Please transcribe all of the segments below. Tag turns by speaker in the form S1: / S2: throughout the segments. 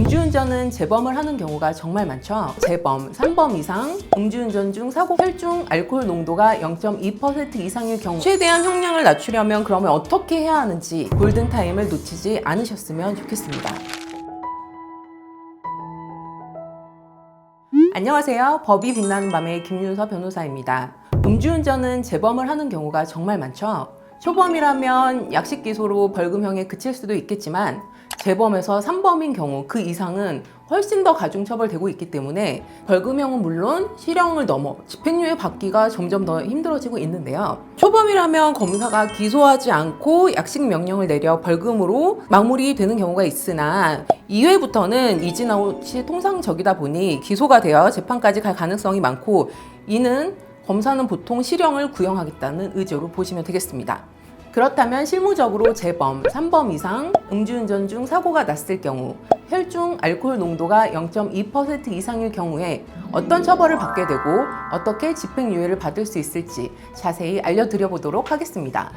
S1: 음주운전은 재범을 하는 경우가 정말 많죠. 재범 3범 이상, 음주운전 중 사고 혈중 알코올 농도가 0.2% 이상일 경우 최대한 형량을 낮추려면 그러면 어떻게 해야 하는지 골든타임을 놓치지 않으셨으면 좋겠습니다. 안녕하세요. 법이 빛나는 밤의 김윤서 변호사입니다. 음주운전은 재범을 하는 경우가 정말 많죠. 초범이라면 약식 기소로 벌금형에 그칠 수도 있겠지만 재범에서 3범인 경우 그 이상은 훨씬 더 가중처벌되고 있기 때문에 벌금형은 물론 실형을 넘어 집행유예 받기가 점점 더 힘들어지고 있는데요. 초범이라면 검사가 기소하지 않고 약식 명령을 내려 벌금으로 마무리되는 경우가 있으나 2회부터는 이진아웃이 통상적이다 보니 기소가 되어 재판까지 갈 가능성이 많고 이는 검사는 보통 실형을 구형하겠다는 의지로 보시면 되겠습니다. 그렇다면 실무적으로 재범 3범 이상, 음주운전 중 사고가 났을 경우 혈중 알코올 농도가 0.2% 이상일 경우에 어떤 처벌을 받게 되고 어떻게 집행유예를 받을 수 있을지 자세히 알려드려 보도록 하겠습니다.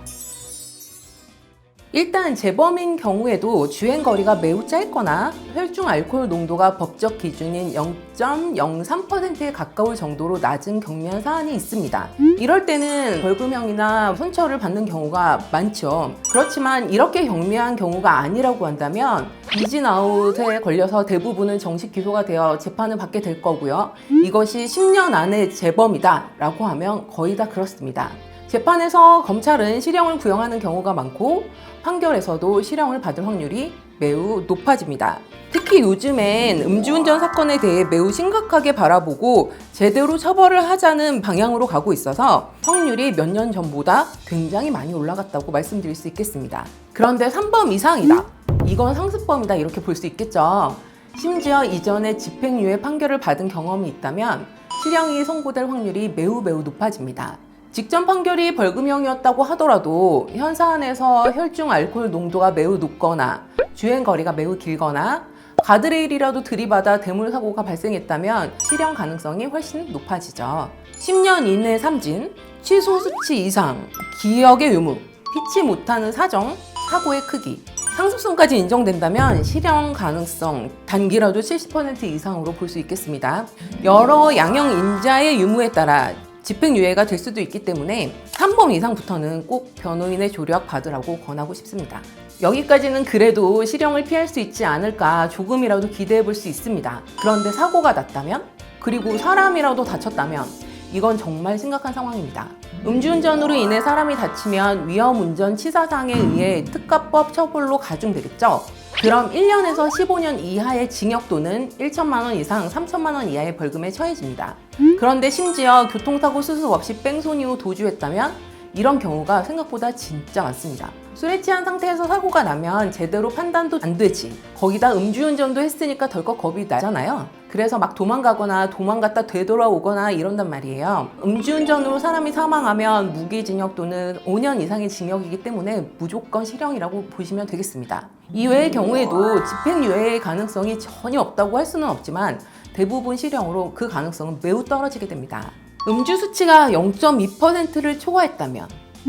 S1: 일단 재범인 경우에도 주행거리가 매우 짧거나 혈중 알코올 농도가 법적 기준인 0.03%에 가까울 정도로 낮은 경미한 사안이 있습니다. 이럴 때는 벌금형이나 손처를 받는 경우가 많죠. 그렇지만 이렇게 경미한 경우가 아니라고 한다면 이진아웃에 걸려서 대부분은 정식 기소가 되어 재판을 받게 될 거고요. 이것이 10년 안에 재범이다 라고 하면 거의 다 그렇습니다. 재판에서 검찰은 실형을 구형하는 경우가 많고 판결에서도 실형을 받을 확률이 매우 높아집니다. 특히 요즘엔 음주운전 사건에 대해 매우 심각하게 바라보고 제대로 처벌을 하자는 방향으로 가고 있어서 확률이 몇 년 전보다 굉장히 많이 올라갔다고 말씀드릴 수 있겠습니다. 그런데 3범 이상이다. 이건 상습범이다 이렇게 볼 수 있겠죠. 심지어 이전에 집행유예 판결을 받은 경험이 있다면 실형이 선고될 확률이 매우 높아집니다. 직전 판결이 벌금형이었다고 하더라도 현 사안에서 혈중 알코올 농도가 매우 높거나 주행거리가 매우 길거나 가드레일이라도 들이받아 대물사고가 발생했다면 실형 가능성이 훨씬 높아지죠. 10년 이내 삼진, 취소 수치 이상, 기억의 유무, 피치 못하는 사정, 사고의 크기, 상습성까지 인정된다면 실형 가능성 단기라도 70% 이상으로 볼 수 있겠습니다. 여러 양형 인자의 유무에 따라 집행유예가 될 수도 있기 때문에 3범 이상부터는 꼭 변호인의 조력 받으라고 권하고 싶습니다. 여기까지는 그래도 실형을 피할 수 있지 않을까 조금이라도 기대해 볼 수 있습니다. 그런데 사고가 났다면? 그리고 사람이라도 다쳤다면? 이건 정말 심각한 상황입니다. 음주운전으로 인해 사람이 다치면 위험운전 치사상에 의해 특가법 처벌로 가중되겠죠? 그럼 1년에서 15년 이하의 징역 또는 1천만 원 이상 3천만 원 이하의 벌금에 처해집니다. 그런데 심지어 교통사고 수습 없이 뺑소니 후 도주했다면 이런 경우가 생각보다 진짜 많습니다. 술에 취한 상태에서 사고가 나면 제대로 판단도 안 되지. 거기다 음주운전도 했으니까 덜컥 겁이 나잖아요. 그래서 막 도망갔다 되돌아오거나 이런단 말이에요. 음주운전으로 사람이 사망하면 무기징역 또는 5년 이상의 징역이기 때문에 무조건 실형이라고 보시면 되겠습니다. 이외의 경우에도 집행유예의 가능성이 전혀 없다고 할 수는 없지만 대부분 실형으로 그 가능성은 매우 떨어지게 됩니다. 음주 수치가 0.2%를 초과했다면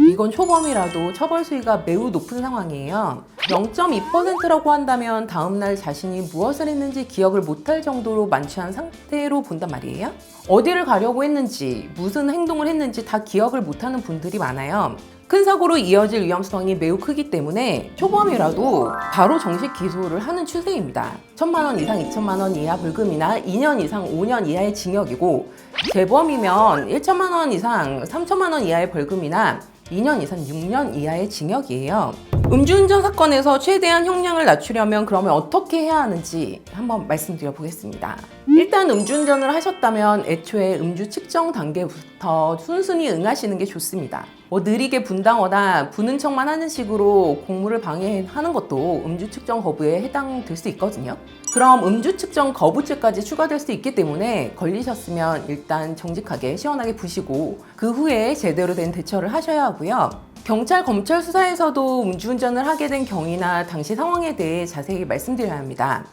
S1: 이건 초범이라도 처벌 수위가 매우 높은 상황이에요. 0.2%라고 한다면 다음날 자신이 무엇을 했는지 기억을 못할 정도로 만취한 상태로 본단 말이에요. 어디를 가려고 했는지 무슨 행동을 했는지 다 기억을 못하는 분들이 많아요. 큰 사고로 이어질 위험성이 매우 크기 때문에 초범이라도 바로 정식 기소를 하는 추세입니다. 1천만 원 이상 2천만 원 이하 벌금이나 2년 이상 5년 이하의 징역이고 재범이면 1천만 원 이상 3천만 원 이하의 벌금이나 2년 이상 6년 이하의 징역이에요. 음주운전 사건에서 최대한 형량을 낮추려면 그러면 어떻게 해야 하는지 한번 말씀드려 보겠습니다. 일단 음주운전을 하셨다면 애초에 음주 측정 단계부터 순순히 응하시는 게 좋습니다. 느리게 분당하거나 부는 척만 하는 식으로 공무를 방해하는 것도 음주 측정 거부에 해당될 수 있거든요. 그럼 음주 측정 거부죄까지 추가될 수 있기 때문에 걸리셨으면 일단 정직하게 시원하게 푸시고 그 후에 제대로 된 대처를 하셔야 하고요. 경찰, 검찰 수사에서도 음주운전을 하게 된 경위나 당시 상황에 대해 자세히 말씀드려야 합니다.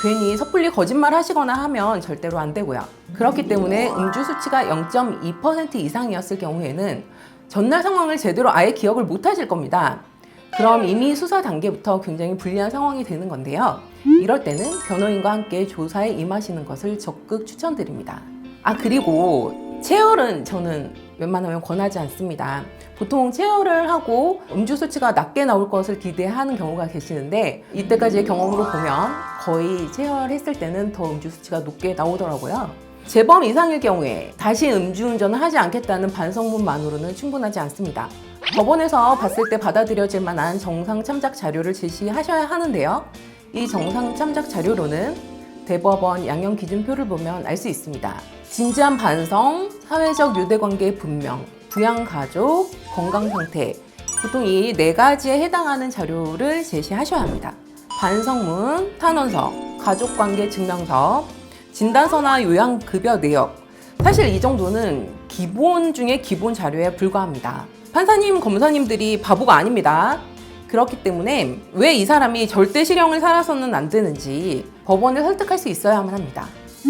S1: 괜히 섣불리 거짓말 하시거나 하면 절대로 안 되고요. 그렇기 때문에 음주 수치가 0.2% 이상이었을 경우에는 전날 상황을 제대로 아예 기억을 못 하실 겁니다. 그럼 이미 수사 단계부터 굉장히 불리한 상황이 되는 건데요. 이럴 때는 변호인과 함께 조사에 임하시는 것을 적극 추천드립니다. 그리고 체열은 저는 웬만하면 권하지 않습니다. 보통 체열을 하고 음주 수치가 낮게 나올 것을 기대하는 경우가 계시는데 이때까지의 경험으로 보면 거의 체열했을 때는 더 음주 수치가 높게 나오더라고요. 재범 이상일 경우에 다시 음주운전을 하지 않겠다는 반성문만으로는 충분하지 않습니다. 법원에서 봤을 때 받아들여질 만한 정상 참작 자료를 제시하셔야 하는데요. 이 정상 참작 자료로는 대법원 양형 기준표를 보면 알 수 있습니다. 진지한 반성, 사회적 유대관계의 분명, 부양가족, 건강상태, 보통 이 4가지에 해당하는 자료를 제시하셔야 합니다. 반성문, 탄원서, 가족관계 증명서, 진단서나 요양급여 내역. 사실 이 정도는 기본 중에 기본 자료에 불과합니다. 판사님, 검사님들이 바보가 아닙니다. 그렇기 때문에 왜 이 사람이 절대 실형을 살아서는 안 되는지 법원을 설득할 수 있어야만 합니다.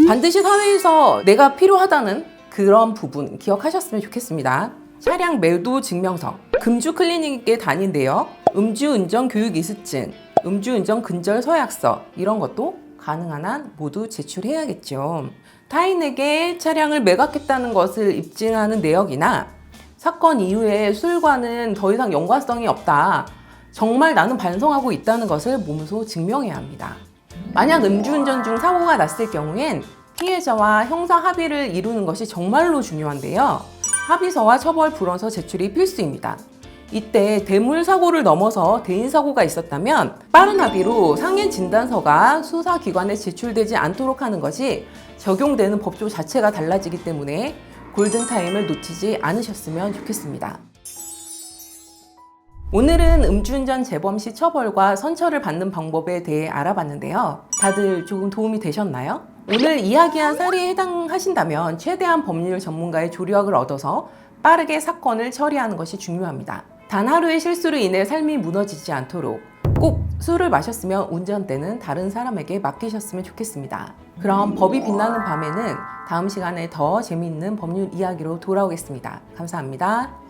S1: 반드시 사회에서 내가 필요하다는 그런 부분 기억하셨으면 좋겠습니다. 차량 매도 증명서, 금주 클리닉에 다닌 내역, 음주운전 교육 이수증, 음주운전 근절 서약서 이런 것도 가능한 한 모두 제출해야겠죠. 타인에게 차량을 매각했다는 것을 입증하는 내역이나 사건 이후에 술과는 더 이상 연관성이 없다. 정말 나는 반성하고 있다는 것을 몸소 증명해야 합니다. 만약 음주운전 중 사고가 났을 경우엔 피해자와 형사 합의를 이루는 것이 정말로 중요한데요. 합의서와 처벌 불원서 제출이 필수입니다. 이때 대물 사고를 넘어서 대인 사고가 있었다면 빠른 합의로 상해 진단서가 수사기관에 제출되지 않도록 하는 것이 적용되는 법조 자체가 달라지기 때문에 골든타임을 놓치지 않으셨으면 좋겠습니다. 오늘은 음주운전 재범 시 처벌과 선처를 받는 방법에 대해 알아봤는데요. 다들 조금 도움이 되셨나요? 오늘 이야기한 사례에 해당하신다면 최대한 법률 전문가의 조력을 얻어서 빠르게 사건을 처리하는 것이 중요합니다. 단 하루의 실수로 인해 삶이 무너지지 않도록 꼭 술을 마셨으면 운전대는 다른 사람에게 맡기셨으면 좋겠습니다. 그럼 법이 빛나는 밤에는 다음 시간에 더 재미있는 법률 이야기로 돌아오겠습니다. 감사합니다.